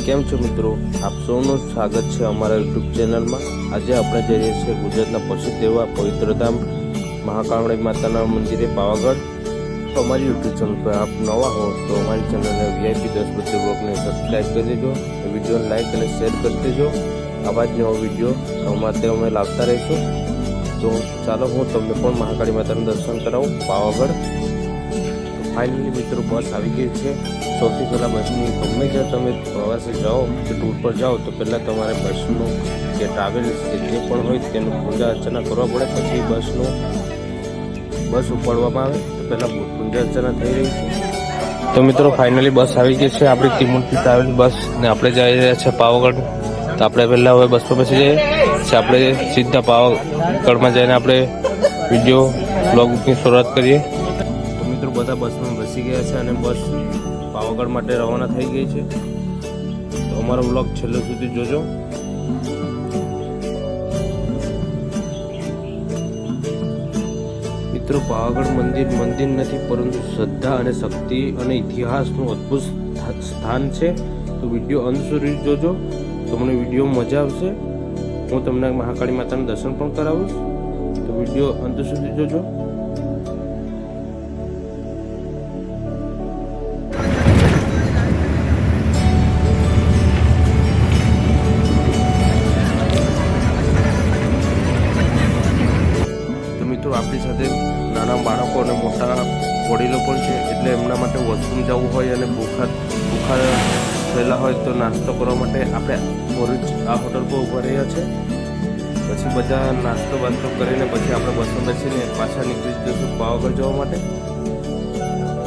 કેમ છો મિત્રો, આપ સૌનું સ્વાગત છે અમારા યુટ્યુબ ચેનલમાં। આજે આપણે જઈ રહ્યા છીએ ગુજરાતના પ્રસિદ્ધ એવા પવિત્રધામ મહાકાળી માતાના મંદિરે પાવાગઢ। તો અમારી યુટ્યુબ ચેનલ પર આપ નવા હો તો અમારી ચેનલને VIP 10 બધી બ્લોગને સબસ્ક્રાઈબ કરી દેજો, વિડીયોને લાઈક અને શેર કરી દેજો। આવા જ નવા વિડીયો અમારે અમે લાવતા રહીશું। તો ચાલો હું તમને પણ મહાકાળી માતાનું દર્શન કરાવું પાવાગઢ। फाइनली मित्रों बस आ गई है। सौथी पहला बस गमे ज्यादा तब प्रवासे जाओ कि टूर पर जाओ तो पहला तमारे बसनु के ट्रावेल्स के जे पण होय तेनु पूजा अर्चना करवा पड़े। पछी बस उपाड़वामां आवे तो पहला पूजा अर्चना थई रही है। तो मित्रों फाइनली बस आ गई है आपणी त्रिमूर्ति ट्रावेल्स बस ने आपणे जई रह्या छे पावागढ़। तो आपणे पहला हवे बस पर बेसी जईए छे, आपणे सीधा पावागढ़ में जईने आपणे विडियो ब्लॉग की शुरुआत करिए। બધા બસમાં બેસી ગયા છે અને બસ પાવાગઢ માટે રવાના થઈ ગઈ છે। તો અમારો વ્લોગ છેલ્લે સુધી જોજો। મિત્રો પાવાગઢ મંદિર નથી પરંતુ શ્રદ્ધા અને શક્તિ અને ઇતિહાસનું અદ્ભુત સ્થાન છે। તો વિડીયો અંત સુધી જોજો, તમને વિડીયો મજા આવશે। હું તમને મહાકાળી માતાનું દર્શન પણ કરાવીશ, તો વિડીયો અંત સુધી જોજો। આપણી સાથે નાના બાળકો અને મોટા વડીલો પણ છે, એટલે એમના માટે વોશરૂમ જવું હોય અને ભૂખા થયેલા હોય તો નાસ્તો કરવા માટે આપણે ભરૂચ આ હોટલ પર ઊભા રહ્યા છે। પછી બધા નાસ્તો બાસ્તો કરીને પછી આપણે બસમાં બેસીને પાછા નીકળી જઈશું પાવાગઢ જવા માટે।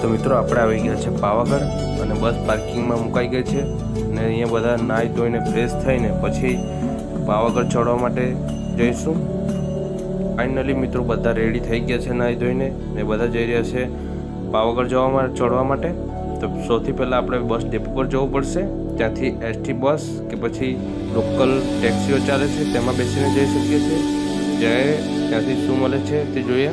તો મિત્રો આપણે આવી ગયા છે પાવાગઢ અને બસ પાર્કિંગમાં મુકાઈ ગઈ છે અને અહીંયા બધા નાહી ધોઈને ફ્રેશ થઈને પછી પાવાગઢ ચડવા માટે જઈશું। फाइनली मित्रों बधा रेडी थई गया है नाई धोईने ने बधा जई रह्या छे पावागढ़ चढ़वा माटे। तो सौथी पहला आपणे बस डेपो पर जवुं पड़शे, त्यांथी ST बस के पछी लोकल टेक्सीओ चाले छे तेमां बेसीने जई शकीए छीए। ज्यारे त्यांथी शुं मळे छे ते जोईए।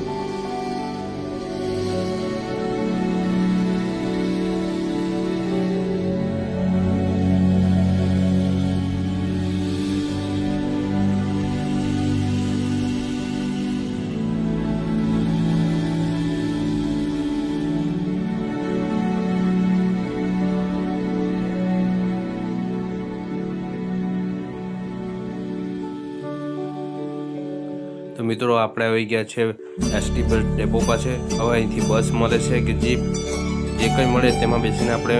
तो मित्रों આપણે આવી ગયા છે ST બસ ડેપો પાસે। હવે અહીંથી બસ મળે છે કે જે કંઈ મળે તેમાં બેસીને આપણે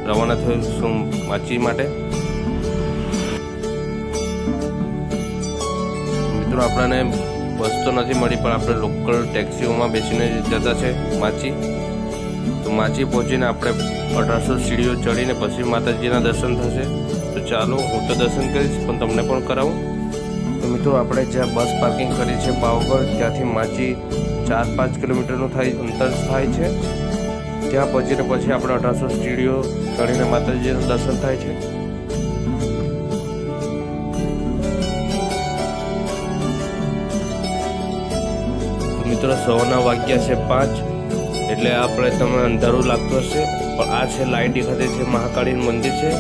રવાના થઈશું વાંચી માટે। મિત્રો આપણને બસ તો નથી મળી પણ આપણે લોકલ ટેક્સીઓમાં બેસીને જતા છે માચી। તો માચી પહોંચીને આપણે 1800 સીડીઓ ચડીને પછી માતાજીના દર્શન થશે। તો ચાલો હું તો દર્શન કરીશ પણ તમને પણ કરાવું। तो मित्रों આપણે જ્યાં બસ પાર્કિંગ કરી છે પાવાગઢ ત્યાંથી માચી 4-5 કિલોમીટરનું અંતર થાય છે। ત્યાં પહોંચીને પછી આપણે 1800 સીડીઓ ચડીને માતાજીનું દર્શન થાય છે। તો મિત્રો સવારના વાગ્યા છે 5 એટલે આપણે તમને અંધારું લાગતું હશે પણ આ છે લાઈટ દેખાતી છે મહાકાળીનું મંદિર છે।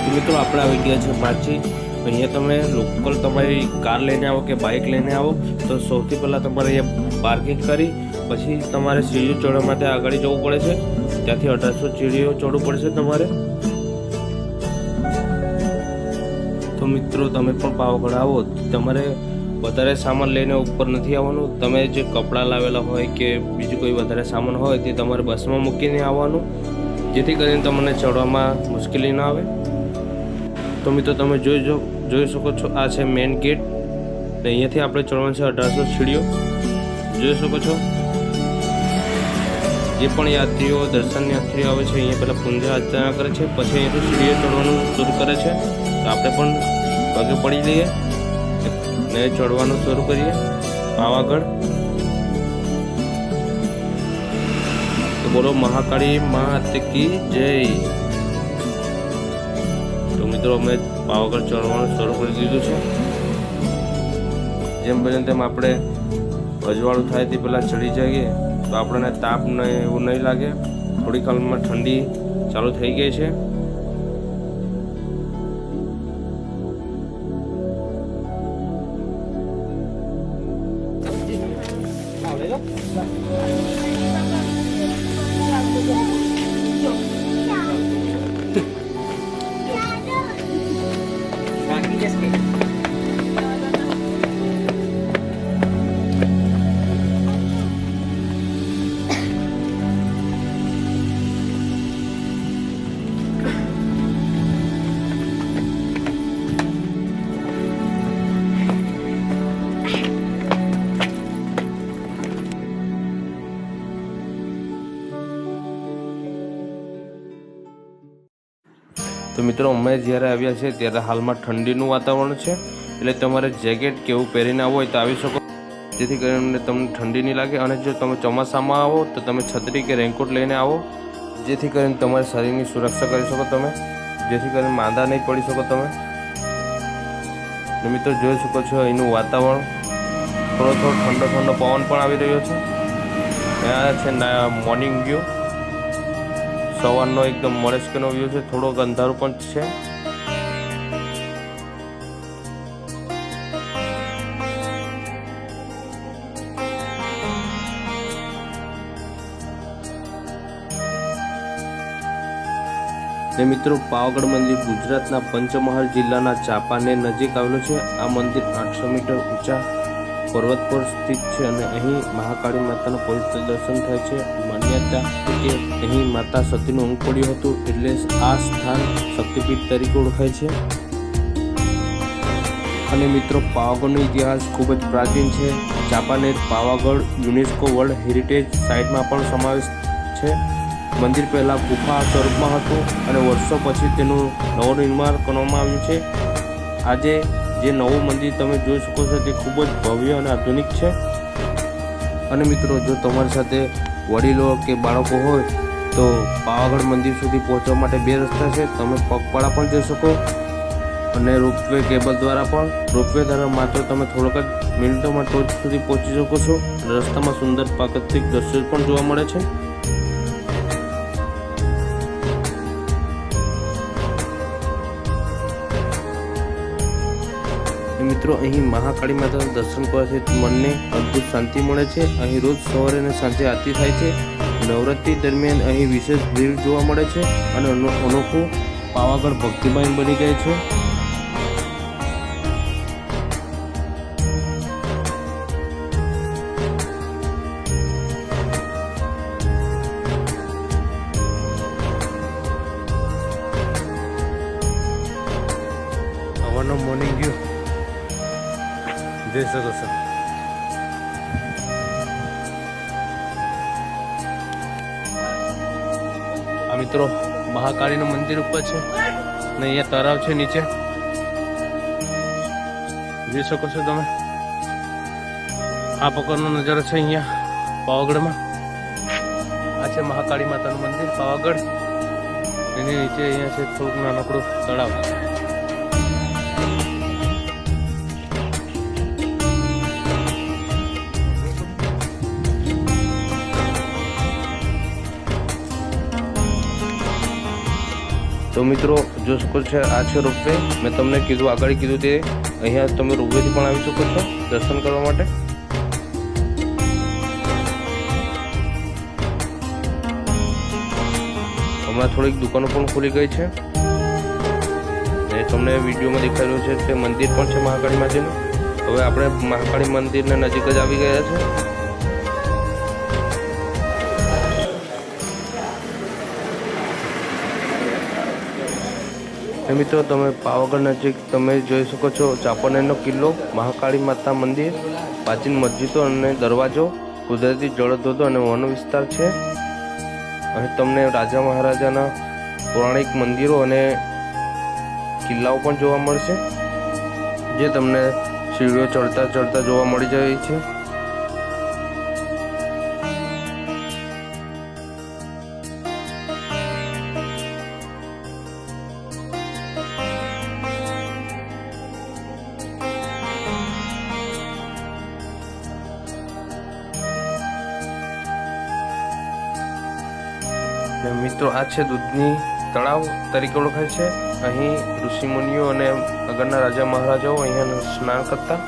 તો મિત્રો આપણે આવી ગયા છે માચી। અહીંયા તમે લોકલ તમારી કાર લઈને આવો કે બાઇક લઈને આવો તો સૌથી પહેલાં તમારે અહીંયા પાર્કિંગ કરી પછી તમારે સીડીઓ ચડવા માટે આગળ જવું પડે છે। ત્યાંથી 1800 સીડીઓ ચડવું પડશે તમારે। તો મિત્રો તમે પણ પાવાગઢ આવો તમારે વધારે સામાન લઈને ઉપર નથી આવવાનું। તમે જે કપડાં લાવેલા હોય કે બીજું કોઈ વધારે સામાન હોય તે તમારે બસમાં મૂકીને આવવાનું, જેથી કરીને તમને ચડવામાં મુશ્કેલી ના આવે। તો મિત્રો તમે જોઈ શકો છો આ છે મેઇન ગેટ ને અહીંયાથી આપણે ચડવાનું છે 1800 સીડીઓ જોઈ શકો છો। જે પણ યાત્રીઓ દર્શન યાત્રીઓ આવે છે અહીંયા પહેલાં પૂજા અર્ચના કરે છે પછી અહીંયાથી સીડીઓ ચડવાનું શરૂ કરે છે। તો આપણે પણ પગે પડી લઈએ ને ચડવાનું શરૂ કરીએ પાવાગઢ। તો બોલો મહાકાળી માત કી જય। તો મિત્રો અમે પાવાગઢ ચડવાનું શરૂ કરી દીધું છે। જેમ બને તેમ આપણે અજવાળું થાય તે પહેલાં ચડી જઈએ તો આપણને તાપ એવું નહીં લાગે। થોડી કાલમાં ઠંડી ચાલુ થઈ ગઈ છે। તો મિત્રો અમે જ્યારે આવ્યા છે ત્યારે હાલમાં ઠંડીનું વાતાવરણ છે, એટલે તમારે જેકેટ કે એવું પહેરીને આવવું હોય તો આવી શકો, જેથી કરીને તમને ઠંડી નહીં લાગે. અને જો તમે ચોમાસામાં આવો તો તમે છત્રી કે રેનકોટ લઈને આવો, જેથી કરીને તમારા શરીરની સુરક્ષા કરી શકો તમે, જેથી કરીને માંદા નહીં પડી શકો તમે. મિત્રો જોઈ શકો છો અહીંનું વાતાવરણ, થોડો ઠંડો પવન પણ આવી રહ્યો છે. આ છે મોર્નિંગ વ્યૂ, સવારનો એકદમ મોરેસ્કનો વ્યૂ છે, થોડોક અંધારું પણ છે. ને મિત્રો પાવાગઢ મંદિર ગુજરાતના પંચમહાલ જિલ્લાના ચાંપાનેર નજીક આવેલું છે. આ મંદિર 800 મીટર ઊંચા પર્વત પર સ્થિત છે અને અહીં મહાકાળી માતાનું પવિત્ર દર્શન થાય છે. માન્યતા કે અહીં માતા સતીનું અંગ પડ્યું હતું, એટલે આ સ્થાન શક્તિપીઠ તરીકે ઓળખાય છે. અને મિત્રો પાવાગઢનો ઇતિહાસ ખૂબ જ પ્રાચીન છે. Champaner Pavagadh UNESCO world heritage સાઇટમાં પણ સમાવેશ છે. મંદિર પહેલાં ગુફા સ્વરૂપમાં હતું અને વર્ષો પછી તેનું નવનિર્માણ કરવામાં આવ્યું છે. આજે જે નવું મંદિર તમે જોઈ શકો છો તે ખૂબ જ ભવ્ય અને આધુનિક છે. અને મિત્રો જો તમારી સાથે વડીલો કે બાળકો હોય તો પાવાગઢ મંદિર સુધી પહોંચવા માટે 2 રસ્તા છે. તમે પગપાળા પણ જઈ શકો અને રોપવે કેબલ દ્વારા પણ. રોપવે દ્વારા માત્ર તમે થોડોક જ મિનિટોમાં ટોચ સુધી પહોંચી શકો છો. રસ્તામાં સુંદર પ્રાકૃતિક દ્રશ્યો પણ જોવા મળે છે. મિત્રો અહીં મહાકાળી માતાના દર્શન કરવાથી મનને અદ્ભુત શાંતિ મળે છે. અહીં રોજ સવારે અને સાંજે આરતી થાય છે. નવરાત્રિ દરમિયાન અહીં વિશેષ ભીડ જોવા મળે છે અને અનોખું પાવાગઢ ભક્તિમય બની જાય છે. હવાનો મોર્નિંગ વ્યૂ જોઈ શકો છો. આ મિત્રો મહાકાળીનું મંદિર ઉપર છે ને અહીંયા તળાવ છે નીચે, જોઈ શકો છો તમે. આ પ્રકારનો નજારો છે અહીંયા પાવાગઢમાં. આ છે મહાકાળી માતાનું મંદિર પાવાગઢ, એની નીચે અહીંયા છે થોડુંક નાનકડું તળાવ. તો મિત્રો જો શકો છો આ છે રોપવે. મેં તમને કીધું આગળ કીધું તે અહીંયા તમે રોપવેથી પણ આવી શકો છો દર્શન કરવા માટે. હમણાં થોડીક દુકાનો પણ ખુલી ગઈ છે ને તમને વિડીયોમાં દેખાઈ રહ્યું છે તે મંદિર પણ છે મહાકાળી માતાનું. હવે આપણે મહાકાળી મંદિરના નજીક જ આવી ગયા છે. મિત્રો તમે પાવાગઢ નજીક તમે જોઈ શકો છો ચાંપાનેરનો કિલ્લો, મહાકાળી માતા મંદિર, પ્રાચીન મસ્જિદો અને દરવાજો, કુદરતી જળધોધો અને વન વિસ્તાર છે. અહીં તમને રાજા મહારાજાના પૌરાણિક મંદિરો અને કિલ્લાઓ પણ જોવા મળશે, જે તમને સીડીઓ ચડતા જોવા મળી જાય છે. મિત્રો આ છે દૂધની તળાવ તરીકે ઓળખાય છે. અહીં ઋષિમુનિઓ અને આગળના રાજા મહારાજાઓ અહીંયા સ્નાન કરતા.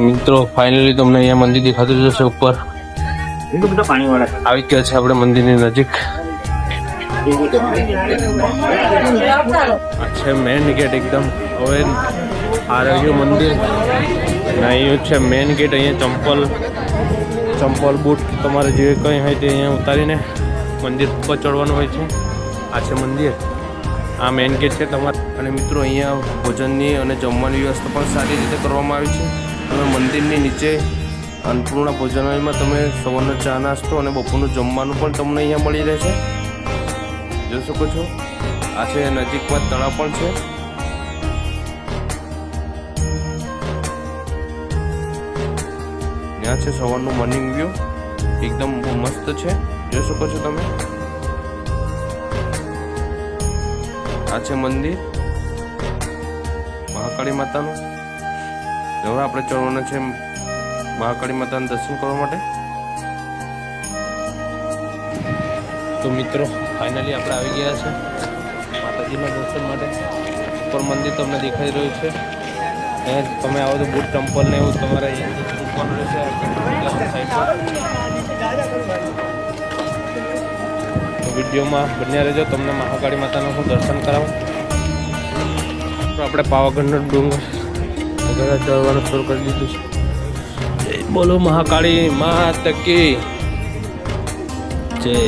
મિત્રો ફાઇનલી તમને અહીંયા મંદિર દેખાતું જશે ઉપર. પાણી વાળા આવી ગયા છે આપણે મંદિરની નજીક. આ છે મેન ગેટ એકદમ. હવે આ રહ્યું મંદિર અને અહીંયા છે મેન ગેટ. અહીંયા ચંપલ બૂટ તમારે જે કંઈ હોય તે અહીંયા ઉતારીને મંદિર ઉપર ચડવાનું હોય છે. આ છે મંદિર, આ મેન ગેટ છે તમારે. અને મિત્રો અહીંયા ભોજનની અને જમવાની વ્યવસ્થા પણ સારી રીતે કરવામાં આવી છે. તમે મંદિરની નીચે અન્નપૂર્ણા ભોજનાલયમાં તમે સવારનો ચા નાસ્તો અને બપોરનું જમવાનું પણ તમને અહીંયા મળી રહેશે. જોઈ શકો છો. આ છે નજીકમાં તળાવ પણ છે. ત્યાં છે સવારનું મોર્નિંગ વ્યૂ, એકદમ મસ્ત છે. જોઈ શકો છો તમે. આ છે મંદિર મહાકાળી માતાનું. હવે આપણે ચડવાના છે મહાકાળી માતાના દર્શન કરવા માટે. તો મિત્રો ફાઇનલી આપણે આવી ગયા છે માતાજીના દર્શન માટે. ઉપર મંદિર તમને દેખાઈ રહ્યું છે. અહીંયા તમે આવો તો બૂટ ચંપલ ને એવું તમારે અહીંયા મૂકવાનું રહેશે સાઈડ પર. વિડીયોમાં બન્યા રહેજો, તમને મહાકાળી માતાનું હું દર્શન કરાવું. તો આપણે પાવાગઢનો ડુંગર વગેરે ચડવાનું શરૂ કરી દીધું છે. બોલો મહાકાળી માત કી જય.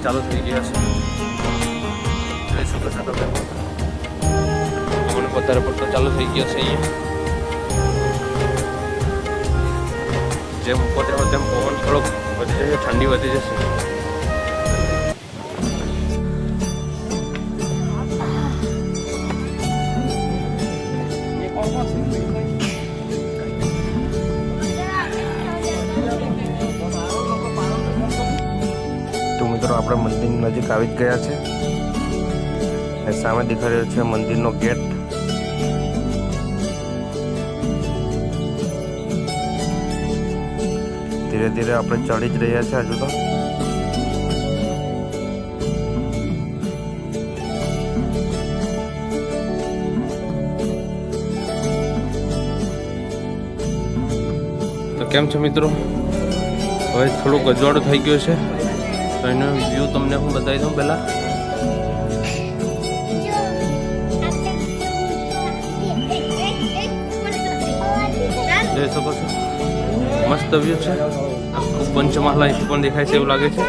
ચાલુ થઈ ગયા છે. જોઈ શકો છો તમે. વધારે પડતો ચાલુ થઈ ગયો છે. અહીંયા જેમ ઉપર જાઓ તેમ પવન થોડોક વધી જશે, ઠંડી વધી જશે. તો મિત્રો આપણે મંદિરની નજીક આવી જ ગયા છે. અને સામે દેખાઈ રહ્યો છે મંદિરનો ગેટ. ધીરે ધીરે આપણે ચડી જ રહ્યા છે હજુ તો. તો કેમ છે મિત્રો, હવે થોડુંક અજવાળું થઈ ગયું છે. તો એનો વ્યૂ તમને હું બતાવી દઉં પહેલાં. જોઈ શકો છો મસ્ત વ્યૂ છે. ખૂબ પંચમહાલ અહીંથી પણ દેખાય છે એવું લાગે છે.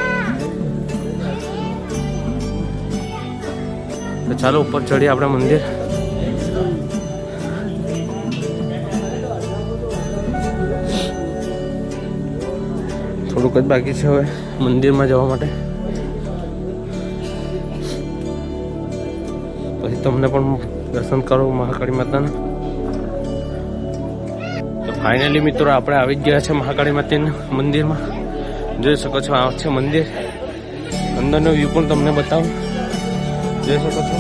તો ચાલો ઉપર ચડીએ આપણે મંદિર. થોડુંક જ બાકી છે હવે મંદિરમાં જવા માટે. પછી તમને પણ દર્શન કરો મહાકાળી માતાના. તો ફાઇનલી મિત્રો આપણે આવી જ ગયા છે મહાકાળી માતાના મંદિરમાં. જોઈ શકો છો આ છે મંદિર. અંદરનો વ્યૂ પણ તમને બતાવું. જોઈ શકો છો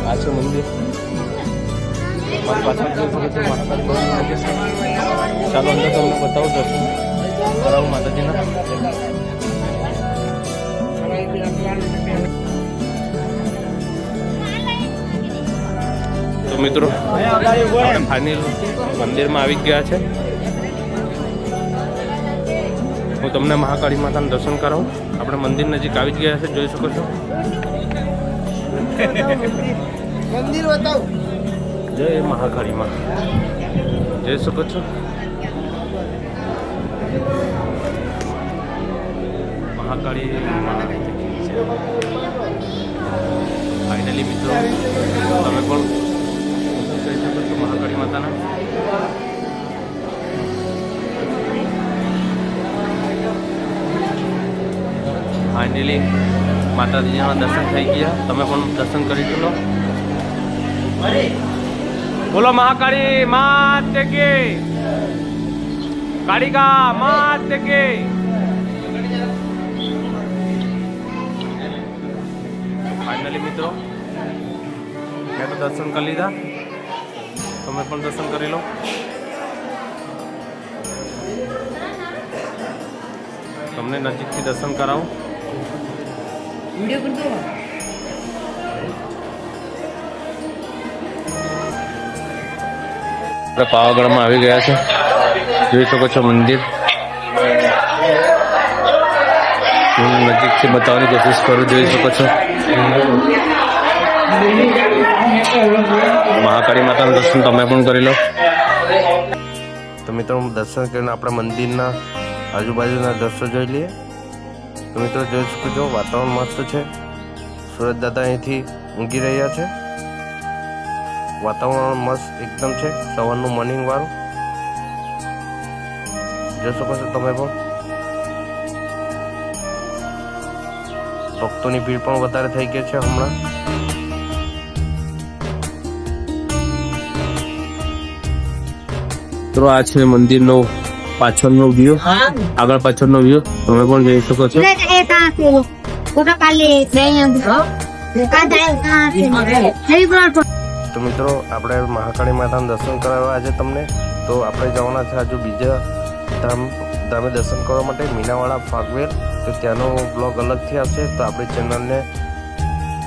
આ છે મંદિર. પાછળ જોઈ શકો છો મહાકાળી મંદિર. ચાલો અંદર તમને બતાવું દર્શન કરાવું માતાજીના. તો મિત્રો આપણે ફાઇનલ મંદિરમાં આવી ગયા છે. હું તમને મહાકાળી માતાનું દર્શન કરાવું. આપણે મંદિર નજીક આવી જ ગયા છે. જોઈ શકો છો. મંદિર બતાવું. જય મહાકાળી માં. જોઈ શકો છો મહાકાળી. ફાઇનલી મિત્રો તમે પણ કહી શકો છો મહાકાળી માતાના. ફાઇનલી માતાજીના દર્શન થઈ ગયા. તમે પણ દર્શન કરી લો. બોલો મહાકાળી માત કી, કાળિકા માત કી. ફાઇનલી મિત્રો મેં તો દર્શન કરી લીધા. તમે પણ દર્શન કરી લો. તમને નજીકથી દર્શન કરાવું. આપણે પાવાગઢમાં આવી ગયા છે, જોઈ શકો છો મંદિર. હું નજીકથી બતાવવાની કોશિશ કરું, જોઈ શકો છો. મહાકાળી માતાનું દર્શન તમે પણ કરી લો. તો મિત્રો દર્શન કરીને આપણા મંદિરના આજુબાજુના દ્રશ્યો જોઈ લઈએ. તો મિત્રો જોઈ શકો છો વાતાવરણ મસ્ત છે. સુરજ દાદા અહીંથી ઊંઘી રહ્યા છે. વાતાવરણ મસ્ત એકદમ છે, સવારનું મોર્નિંગ વાળું જોઈ શકો છો તમે પણ. ભક્તોની ભીડ પણ વધારે થઈ ગઈ છે હમણાં. તો આ છે મંદિરનો પાછળનો વ્યૂ, આગળ પાછળનો વ્યૂ તમે પણ જોઈ શકો છો. તો મિત્રો આપણે મહાકાળી માતાનું દર્શન કરાવવા આજે તમને. તો આપણે જવાના છે હજુ બીજા ધામે દર્શન કરવા માટે, મીનાવાડા ફાગવેર. તો ત્યાંનો બ્લોગ અલગથી આવશે. તો આપણી ચેનલને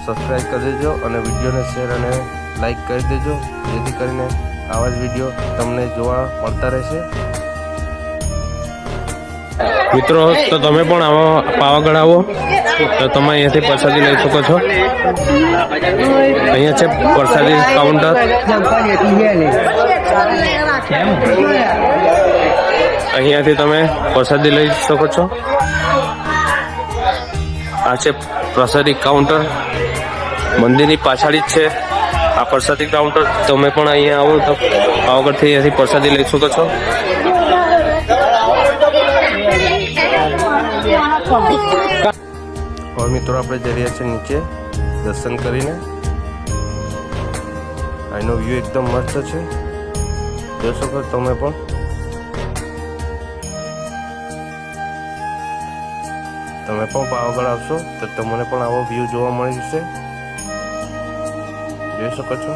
સબસ્ક્રાઈબ કરી દેજો અને વિડીયોને શેર અને લાઈક કરી દેજો, જેથી કરીને આવા જ વિડીયો તમને જોવા મળતા રહેશે. મિત્રો તો તમે પણ આવો પાવાગઢ આવો તો તમે અહીંયાથી પ્રસાદી લઈ શકો છો. અહીંયા છે પ્રસાદી કાઉન્ટર. અહીંયાથી તમે પ્રસાદી લઈ શકો છો. આ છે પ્રસાદી કાઉન્ટર, મંદિરની પાછળ જ છે આ પ્રસાદી કાઉન્ટર. તમે પણ અહીંયા આવો તો પાવાગઢથી અહીંયાથી પ્રસાદી લઈ શકો છો. હવે મિત્રો આપણે જઈ રહ્યા છીએ નીચે દર્શન કરીને. અહીંનો વ્યૂ એકદમ મસ્ત છે, જોઈ શકો તમે પણ. તમે પણ પાવાગઢ આવશો તો તમને પણ આવો વ્યૂ જોવા મળી જશે, જોઈ શકો છો.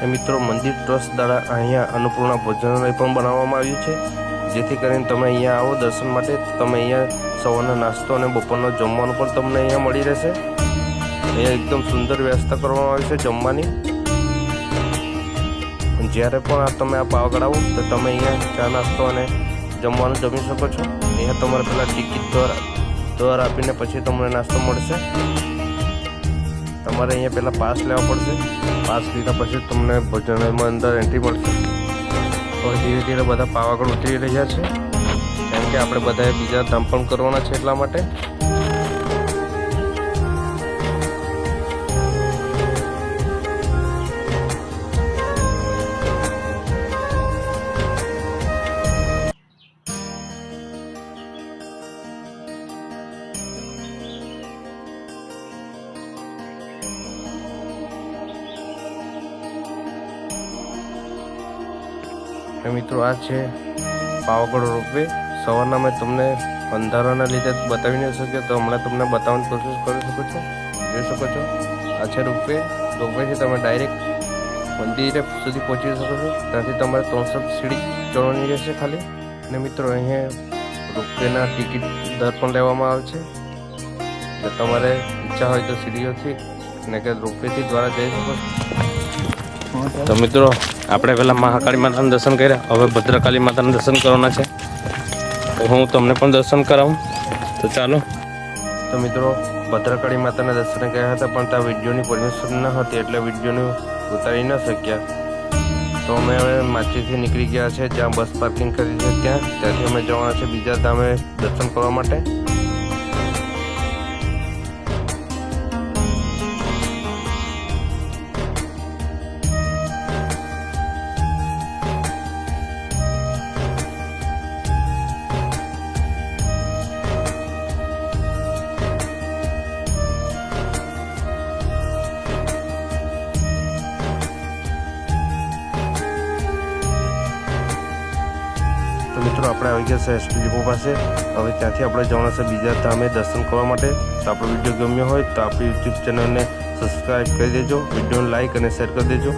મિત્રો મંદિર ટ્રસ્ટ દ્વારા અહીંયા અન્નપૂર્ણા ભોજનાલય પણ બનાવવામાં આવ્યું છે, જેથી કરીને તમે અહીંયા આવો દર્શન માટે. તમે અહીંયા સવારનો નાસ્તો અને બપોરનો જમવાનું પણ તમને અહીંયા મળી રહેશે. અહીંયા એકદમ સુંદર વ્યવસ્થા કરવામાં આવી છે જમવાની. જ્યારે પણ તમે આ પાવાગઢ આવો તો તમે અહીંયા ચા નાસ્તો અને જમવાનું જમી શકો છો. અહીંયા તમારે પહેલાં ટિકિટ દ્વારા આપીને પછી તમને નાસ્તો મળશે. તમારે અહીંયા પહેલાં પાસ લેવા પડશે. પાસ લીધા પછી તમને ભોજનાલયમાં અંદર એન્ટ્રી મળશે. હવે ધીરે ધીરે બધા પાવાગઢ ઉતરી રહ્યા છે, કેમ કે આપણે બધાએ બીજા ધામ પણ કરવાના છે એટલા માટે. મિત્રો આ છે પાવાગઢ રોપવે. સવારના મેં તમને અંધારાના લીધે બતાવી ન શક્યો, તો હમણાં તમને બતાવવાની કોશિશ કરી શકો છો, જોઈ શકો છો. આ છે રોપવે. રોપવેથી તમે ડાયરેક્ટ મંદિરે સુધી પહોંચી શકો છો. ત્યાંથી તમારે 300 સીડી ચડવાની રહેશે ખાલી. અને મિત્રો અહીંયા રોપવેના ટિકિટ દર પણ લેવામાં આવે છે. એટલે તમારે ઈચ્છા હોય તો સીડીઓથી ને કે રોપવેથી દ્વારા જઈ શકો છો. તો મિત્રો આપણે પહેલાં મહાકાળી માતાના દર્શન કર્યા, હવે ભદ્રકાળી માતાના દર્શન કરવાના છે. તો હું તમને પણ દર્શન કરાવું, તો ચાલો. તો મિત્રો ભદ્રકાળી માતાના દર્શન ગયા હતા, પણ ત્યાં વિડીયોની પરમિશન ન હતી એટલે વિડીયોનું ઉતારી ન શક્યા. તો અમે હવે માચીથી નીકળી ગયા છે, જ્યાં બસ પાર્કિંગ કરી છે ત્યાંથી અમે જવાના છે બીજા ધામે દર્શન કરવા માટે. તો મિત્રો આપણે આવી ગયા છે એસટી ડિપો પાસે. હવે ત્યાંથી આપણે જવાના છે બીજા ધામે દર્શન કરવા માટે. તો આપણો વિડીયો ગમ્યો હોય તો આપણી યુટ્યુબ ચેનલને સબસ્ક્રાઈબ કરી દેજો, વિડીયોને લાઈક અને શેર કરી દેજો.